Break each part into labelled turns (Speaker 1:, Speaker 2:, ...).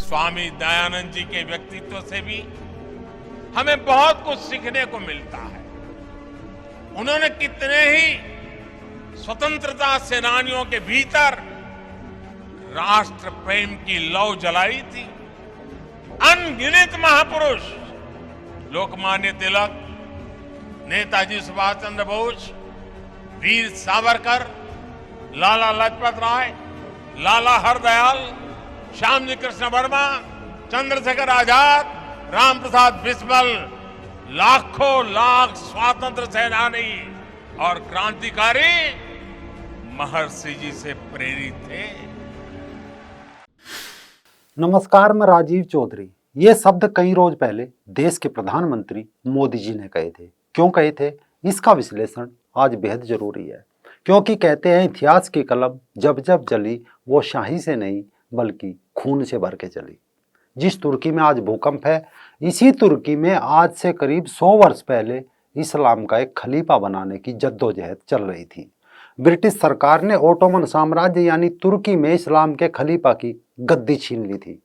Speaker 1: स्वामी दयानंद जी के व्यक्तित्व से भी हमें बहुत कुछ सीखने को मिलता है। उन्होंने कितने ही स्वतंत्रता सेनानियों के भीतर राष्ट्र प्रेम की लौ जलाई थी। अनगिनत महापुरुष लोकमान्य तिलक, नेताजी सुभाष चंद्र बोस, वीर सावरकर, लाला लाजपत राय, लाला हरदयाल, श्यामजी कृष्ण वर्मा, चंद्रशेखर आजाद, राम प्रसाद बिस्मिल, लाखों लाख स्वातंत्र सेनानी और क्रांतिकारी महर्षि जी से प्रेरित थे।
Speaker 2: नमस्कार, मैं राजीव चौधरी। ये शब्द कई रोज पहले देश के प्रधानमंत्री मोदी जी ने कहे थे। क्यों कहे थे, इसका विश्लेषण आज बेहद जरूरी है, क्योंकि कहते हैं इतिहास की कलम जब जब चली वो शाही से नहीं बल्कि खून से भर के चली। जिस तुर्की में आज भूकंप है, इसी तुर्की में आज से करीब 100 वर्ष पहले इस्लाम का एक खलीफा बनाने की जद्दोजहद चल रही थी। ब्रिटिश सरकार ने ओटोमन साम्राज्य यानी तुर्की में इस्लाम के खलीफा की गद्दी छीन ली थी।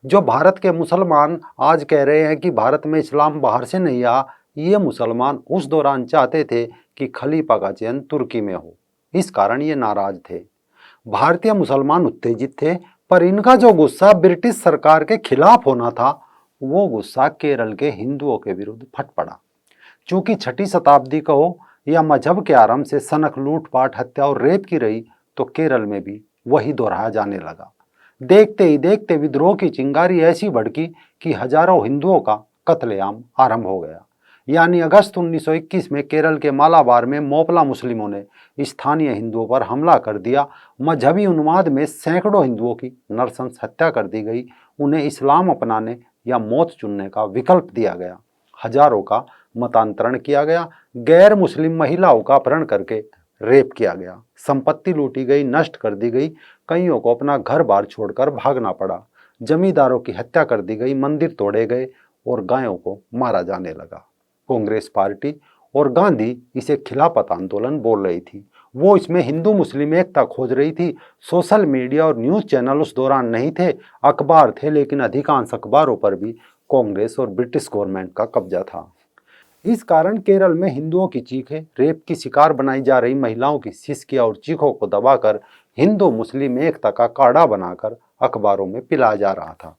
Speaker 2: जो भारत के मुसलमान आज कह रहे हैं कि भारत में इस्लाम बाहर से नहीं आया, ये मुसलमान उस दौरान चाहते थे कि खलीफा का चयन तुर्की में हो। इस कारण ये नाराज थे। भारतीय मुसलमान उत्तेजित थे, पर इनका जो गुस्सा ब्रिटिश सरकार के खिलाफ होना था, वो गुस्सा केरल के हिंदुओं के विरुद्ध फट पड़ा। चूंकि 6वीं शताब्दी कहो या मजहब के आरंभ से सनक लूटपाट, हत्या और रेप की रही, तो केरल में भी वही दोहराया जाने लगा। देखते ही देखते विद्रोह की चिंगारी ऐसी भड़की कि हजारों हिंदुओं का कत्लेआम आरंभ हो गया। यानी अगस्त 1921 में केरल के मालाबार में मोपला मुस्लिमों ने स्थानीय हिंदुओं पर हमला कर दिया। मजहबी उन्माद में सैकड़ों हिंदुओं की नरशंस हत्या कर दी गई। उन्हें इस्लाम अपनाने या मौत चुनने का विकल्प दिया गया। हजारों का मतांतरण किया गया। गैर मुस्लिम महिलाओं का अपहरण करके रेप किया गया। संपत्ति लूटी गई, नष्ट कर दी गई। कईयों को अपना घर बार छोड़कर भागना पड़ा। जमींदारों की हत्या कर दी गई, मंदिर तोड़े गए और गायों को मारा जाने लगा। कांग्रेस पार्टी और गांधी इसे खिलाफत आंदोलन बोल रही थी। वो इसमें हिंदू मुस्लिम एकता खोज रही थी। सोशल मीडिया और न्यूज चैनल उस दौरान नहीं थे। अखबार थे, लेकिन अधिकांश अखबारों पर भी कांग्रेस और ब्रिटिश गवर्नमेंट का कब्जा था। इस कारण केरल में हिंदुओं की चीखें, रेप की शिकार बनाई जा रही महिलाओं की सिसकियां और चीखों को दबाकर हिंदू मुस्लिम एकता का काढ़ा बनाकर अखबारों में पिलाया जा रहा था।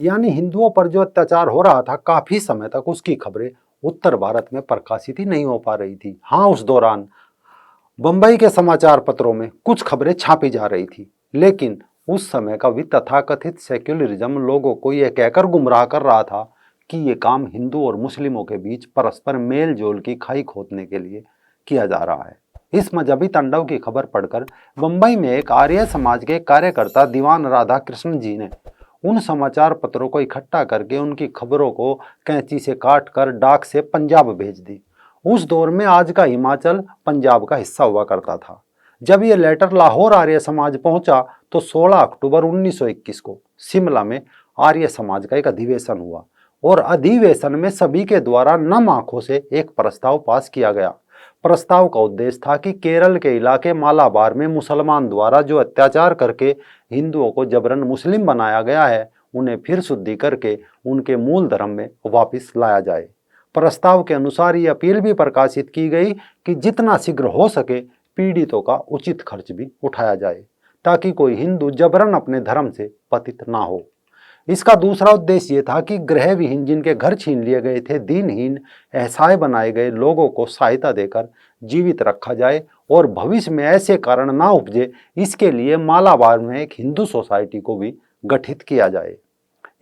Speaker 2: यानी हिंदुओं पर जो अत्याचार हो रहा था, काफी समय तक उसकी खबरें उत्तर भारत में प्रकाशित ही नहीं हो पा रही थी। हाँ, उस दौरान बंबई के समाचार पत्रों में कुछ खबरें छापी जा रही थी, लेकिन उस समय का भी तथाकथित सेक्युलरिज्म लोगों को यह कहकर गुमराह कर रहा था कि ये काम हिंदू और मुस्लिमों के बीच परस्पर मेल जोल की खाई खोदने के लिए किया जा रहा है। इस मजहबी तांडव की खबर पढ़कर बंबई में एक आर्य समाज के कार्यकर्ता दीवान राधा कृष्ण जी ने उन समाचार पत्रों को इकट्ठा करके उनकी खबरों को कैंची से काट कर डाक से पंजाब भेज दी। उस दौर में आज का हिमाचल पंजाब का हिस्सा हुआ करता था। जब ये लेटर लाहौर आर्य समाज पहुंचा तो 16 अक्टूबर 1921 को शिमला में आर्य समाज का एक अधिवेशन हुआ और अधिवेशन में सभी के द्वारा नम आंखों से एक प्रस्ताव पास किया गया। प्रस्ताव का उद्देश्य था कि केरल के इलाके मालाबार में मुसलमान द्वारा जो अत्याचार करके हिंदुओं को जबरन मुस्लिम बनाया गया है, उन्हें फिर शुद्धि करके उनके मूल धर्म में वापस लाया जाए। प्रस्ताव के अनुसार ये अपील भी प्रकाशित की गई कि जितना शीघ्र हो सके पीड़ितों का उचित खर्च भी उठाया जाए, ताकि कोई हिंदू जबरन अपने धर्म से पतित ना हो। इसका दूसरा उद्देश्य ये था कि गृह विहीन, जिनके घर छीन लिए गए थे, दीनहीन, असहाय बनाए गए लोगों को सहायता देकर जीवित रखा जाए और भविष्य में ऐसे कारण ना उपजे, इसके लिए मालाबार में एक हिंदू सोसाइटी को भी गठित किया जाए।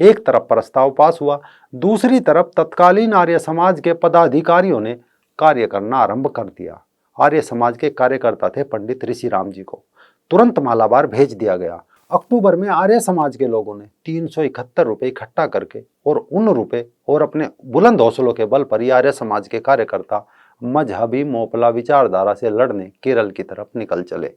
Speaker 2: एक तरफ प्रस्ताव पास हुआ, दूसरी तरफ तत्कालीन आर्य समाज के पदाधिकारियों ने कार्य करना आरंभ कर दिया। आर्य समाज के कार्यकर्ता थे पंडित ऋषिराम जी को तुरंत मालाबार भेज दिया गया। अक्टूबर में आर्य समाज के लोगों ने 371 रुपए इकट्ठा करके और उन रुपए और अपने बुलंद हौसलों के बल पर आर्य समाज के कार्यकर्ता मजहबी मोपला विचारधारा से लड़ने केरल की तरफ निकल चले।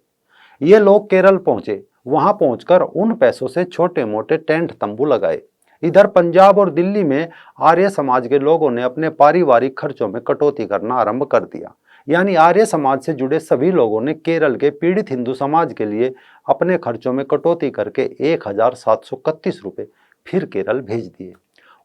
Speaker 2: ये लोग केरल पहुंचे। वहां पहुंचकर उन पैसों से छोटे मोटे टेंट तंबू लगाए। इधर पंजाब और दिल्ली में आर्य समाज के लोगों ने अपने पारिवारिक खर्चों में कटौती करना आरंभ कर दिया। यानी आर्य समाज से जुड़े सभी लोगों ने केरल के पीड़ित हिंदू समाज के लिए अपने खर्चों में कटौती करके 1731 रुपए फिर केरल भेज दिए।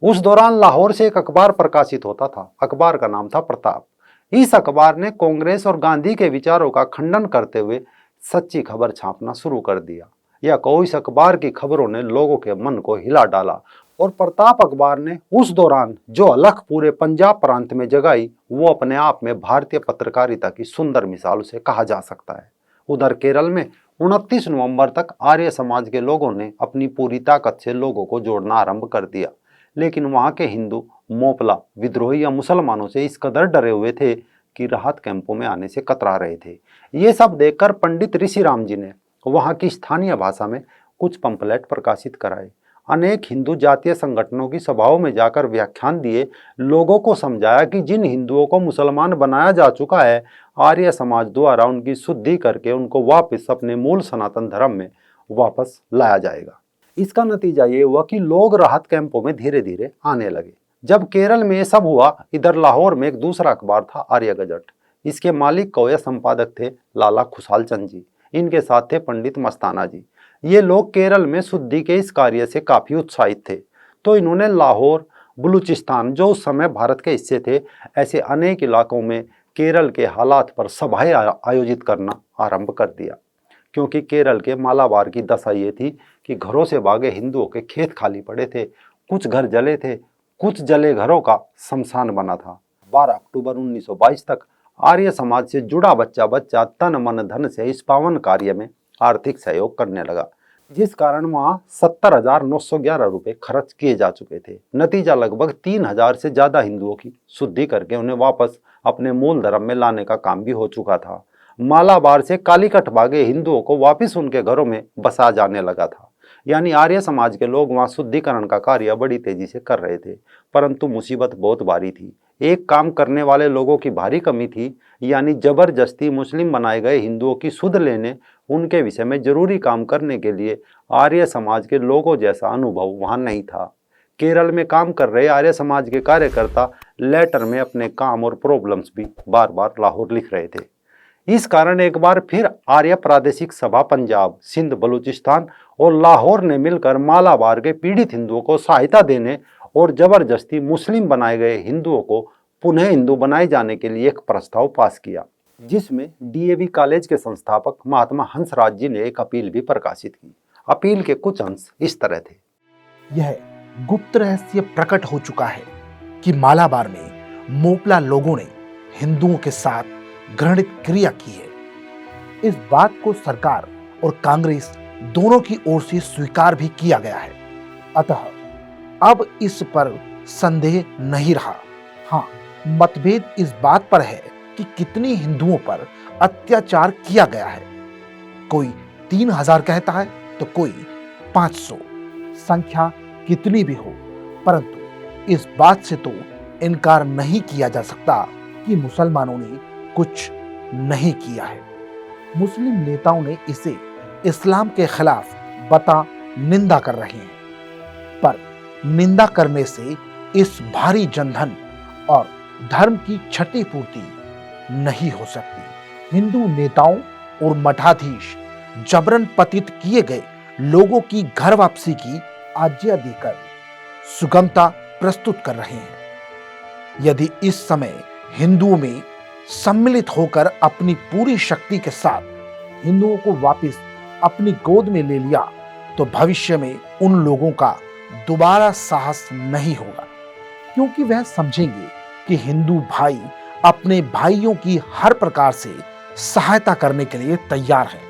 Speaker 2: उस दौरान लाहौर से एक अखबार प्रकाशित होता था। अखबार का नाम था प्रताप। इस अखबार ने कांग्रेस और गांधी के विचारों का खंडन करते हुए सच्ची खबर छापना शुरू कर दिया। या कहो, इस अखबार की खबरों ने लोगों के मन को हिला डाला और प्रताप अखबार ने उस दौरान जो अलख पूरे पंजाब प्रांत में जगाई, वो अपने आप में भारतीय पत्रकारिता की सुंदर मिसाल उसे कहा जा सकता है। उधर केरल में 29 नवंबर तक आर्य समाज के लोगों ने अपनी पूरी ताकत से लोगों को जोड़ना आरंभ कर दिया, लेकिन वहां के हिंदू मोपला विद्रोही या मुसलमानों से इस कदर डरे हुए थे कि राहत कैंपों में आने से कतरा रहे थे। ये सब देखकर पंडित ऋषिराम जी ने वहां की स्थानीय भाषा में कुछ पंपलेट प्रकाशित कराए। अनेक हिंदू जातीय संगठनों की सभाओं में जाकर व्याख्यान दिए, लोगों को समझाया कि जिन हिंदुओं को मुसलमान बनाया जा चुका है, आर्य समाज द्वारा उनकी शुद्धि करके उनको वापस अपने मूल सनातन धर्म में वापस लाया जाएगा। इसका नतीजा ये हुआ कि लोग राहत कैंपों में धीरे धीरे आने लगे। जब केरल में ये सब हुआ, इधर लाहौर में एक दूसरा अखबार था, आर्य गजट। इसके मालिक को या संपादक थे लाला खुशाल चंद जी। इनके साथ थे पंडित मस्ताना जी। ये लोग केरल में शुद्धि के इस कार्य से काफी उत्साहित थे, तो इन्होंने लाहौर, बलूचिस्तान, जो उस समय भारत के हिस्से थे, ऐसे अनेक इलाकों में केरल के हालात पर सभाएं आयोजित करना आरंभ कर दिया। क्योंकि केरल के मालाबार की दशा ये थी कि घरों से भागे हिंदुओं के खेत खाली पड़े थे, कुछ घर जले थे, कुछ जले घरों का शमशान बना था। 12 अक्टूबर 1922 तक आर्य समाज से जुड़ा बच्चा बच्चा तन मन धन से इस पावन कार्य में आर्थिक सहयोग करने लगा, जिस कारण वहां 70,911 रुपए खर्च किए जा चुके थे। नतीजा लगभग 3,000 से ज्यादा हिंदुओं की शुद्धि करके उन्हें वापस अपने मूल धर्म में लाने का काम भी हो चुका था। मालाबार से कालीकट भागे हिंदुओं को वापस उनके घरों में बसा जाने लगा था। यानी आर्य समाज के लोग वहां शुद्धिकरण का कार्य बड़ी तेजी से कर रहे थे, परंतु मुसीबत बहुत भारी थी। एक काम करने वाले लोगों की भारी कमी थी, यानी जबरदस्ती मुस्लिम बनाए गए हिंदुओं की सुध लेने, उनके विषय में जरूरी काम करने के लिए आर्य समाज के लोगों जैसा अनुभव वहां नहीं था। केरल में काम कर रहे आर्य समाज के कार्यकर्ता लेटर में अपने काम और प्रॉब्लम्स भी बार बार लाहौर लिख रहे थे। इस कारण एक बार फिर आर्य प्रादेशिक सभा पंजाब, सिंध, बलूचिस्तान और लाहौर ने मिलकर मालाबार के पीड़ित हिंदुओं को सहायता देने और जबरदस्ती मुस्लिम बनाए गए हिंदुओं को पुनः हिंदू बनाए जाने के लिए एक प्रस्ताव पास किया, जिसमें डीएवी कॉलेज के संस्थापक महात्मा हंसराज जी ने एक अपील भी प्रकाशित की। अपील के कुछ अंश इस तरह थे।
Speaker 3: यह गुप्त रहस्य प्रकट हो चुका है कि मालाबार में मोपला लोगों ने हिंदुओं के साथ घृणित क्रिया की है। इस बात को सरकार और कांग्रेस दोनों की ओर से स्वीकार भी किया गया है। अतः अब इस पर संदेह नहीं रहा। हाँ, मतभेद इस बात पर है कि कितने हिंदुओं पर अत्याचार किया गया है। कोई 3,000 कहता है तो कोई 500। संख्या कितनी भी हो, परंतु इस बात से तो इनकार नहीं किया जा सकता कि मुसलमानों ने कुछ नहीं किया है। मुस्लिम नेताओं ने इसे इस्लाम के खिलाफ बता निंदा कर रहे हैं, पर निंदा करने से इस भारी जनधन और धर्म की क्षतिपूर्ति नहीं हो सकती। हिंदू नेताओं और मठाधीश जबरन पतित किए गए लोगों की घर वापसी की आज्ञा देकर सुगमता प्रस्तुत कर रहे हैं। यदि इस समय हिंदुओं में सम्मिलित होकर अपनी पूरी शक्ति के साथ हिंदुओं को वापस अपनी गोद में ले लिया तो भविष्य में उन लोगों का दोबारा साहस नहीं होगा, क्योंकि वह समझेंगे कि हिंदू भाई अपने भाइयों की हर प्रकार से सहायता करने के लिए तैयार है।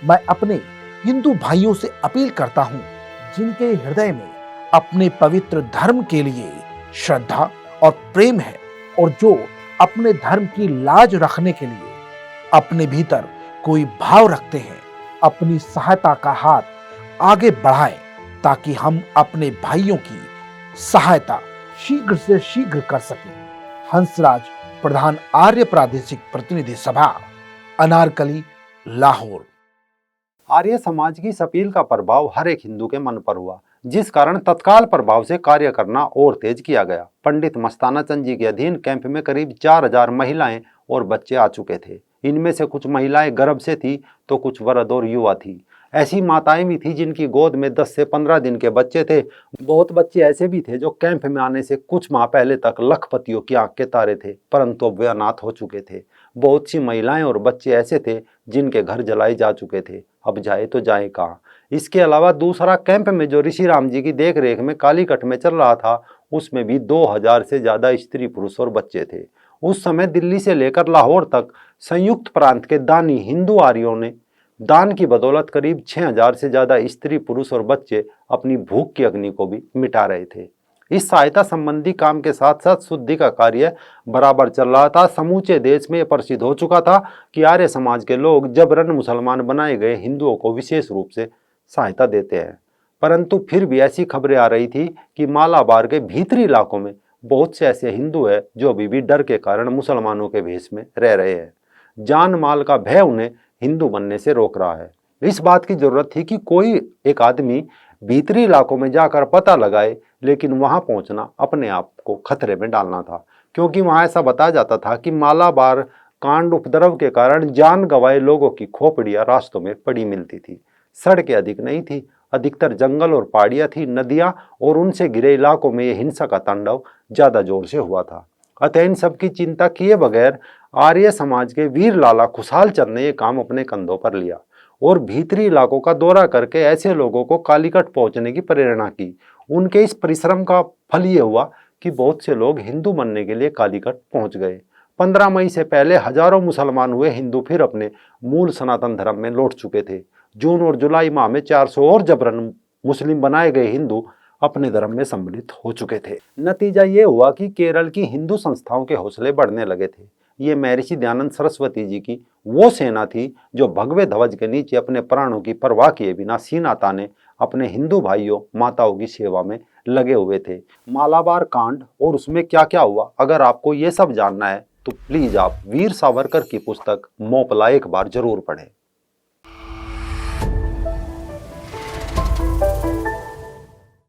Speaker 3: मैं अपने हिंदू भाइयों से अपील करता हूं, जिनके हृदय में अपने पवित्र धर्म के लिए श्रद्धा और प्रेम है और जो अपने धर्म की लाज रखने के लिए अपने भीतर कोई भाव रखते हैं, अपनी सहायता का हाथ आगे बढ़ाएं, ताकि हम अपने भाइयों की सहायता शीघ्र से शीघ्र कर सकें। हंसराज, प्रधान आर्य प्रादेशिक प्रतिनिधि सभा, अनारकली, लाहौर।
Speaker 2: आर्य समाज की इस अपील का प्रभाव हर एक हिंदू के मन पर हुआ, जिस कारण तत्काल प्रभाव से कार्य करना और तेज किया गया। पंडित मस्ताना चंद जी के अधीन कैंप में करीब 4,000 महिलाएं और बच्चे आ चुके थे। इनमें से कुछ महिलाएं गर्भ से थी तो कुछ वृद्ध और युवा थी। ऐसी माताएं भी थी जिनकी गोद में 10 से 15 दिन के बच्चे थे। बहुत बच्चे ऐसे भी थे जो कैंप में आने से कुछ माह पहले तक लखपतियों की आंख के तारे थे, परंतु अब वे अनाथ हो चुके थे। बहुत सी महिलाएं और बच्चे ऐसे थे जिनके घर जलाए जा चुके थे, अब जाए तो जाए कहाँ। इसके अलावा दूसरा कैंप में जो ऋषि राम जी की देख रेख में कालीकट में चल रहा था, उसमें भी 2000 से ज्यादा स्त्री पुरुष और बच्चे थे। उस समय दिल्ली से लेकर लाहौर तक संयुक्त प्रांत के दानी हिंदू आर्यों ने दान की बदौलत करीब 6000 से ज्यादा स्त्री पुरुष और बच्चे अपनी भूख की अग्नि को भी मिटा रहे थे। इस सहायता संबंधी काम के साथ साथ शुद्धि का कार्य बराबर चल रहा था। समूचे देश में यह प्रसिद्ध हो चुका था कि आर्य समाज के लोग जबरन मुसलमान बनाए गए हिंदुओं को विशेष रूप से सहायता देते हैं। परंतु फिर भी ऐसी खबरें आ रही थी कि मालाबार के भीतरी इलाकों में बहुत से ऐसे हिंदू हैं जो अभी भी डर के कारण मुसलमानों के भेष में रह रहे हैं। जान माल का भय उन्हें हिंदू बनने से रोक रहा है। इस बात की जरूरत थी कि कोई एक आदमी भीतरी इलाकों में जाकर पता लगाए, लेकिन वहां पहुंचना अपने आप को खतरे में डालना था, क्योंकि वहां ऐसा बताया जाता था कि मालाबार कांड उपद्रव के कारण जान गंवाए लोगों की खोपड़ियां रास्तों में पड़ी मिलती थी। सड़कें अधिक नहीं थी, अधिकतर जंगल और पहाड़ियां थी। नदियां और उनसे घिरे इलाकों में यह हिंसा का तांडव ज्यादा जोर से हुआ था। अतः इन सब की चिंता किए बगैर आर्य समाज के वीर लाला खुशहाल चंद ने यह काम अपने कंधों पर लिया और भीतरी इलाकों का दौरा करके ऐसे लोगों को कालीकट पहुंचने की प्रेरणा की। उनके इस परिश्रम का फल ये हुआ कि बहुत से लोग हिंदू बनने के लिए कालीकट पहुंच गए। 15 मई से पहले हजारों मुसलमान हुए हिंदू फिर अपने मूल सनातन धर्म में लौट चुके थे। जून और जुलाई माह में 400 और जबरन मुस्लिम बनाए गए हिंदू अपने धर्म में सम्मिलित हो चुके थे। नतीजा ये हुआ कि केरल की हिंदू संस्थाओं के हौसले बढ़ने लगे थे। ये महर्षि दयानंद सरस्वती जी की वो सेना थी जो भगवे ध्वज के नीचे अपने प्राणों की परवाह किए बिना सीना ताने अपने हिंदू भाइयों माताओं की सेवा में लगे हुए थे। मालाबार कांड और उसमें क्या क्या हुआ, अगर आपको ये सब जानना है तो प्लीज आप वीर सावरकर की पुस्तक मोपला एक बार जरूर पढ़ें।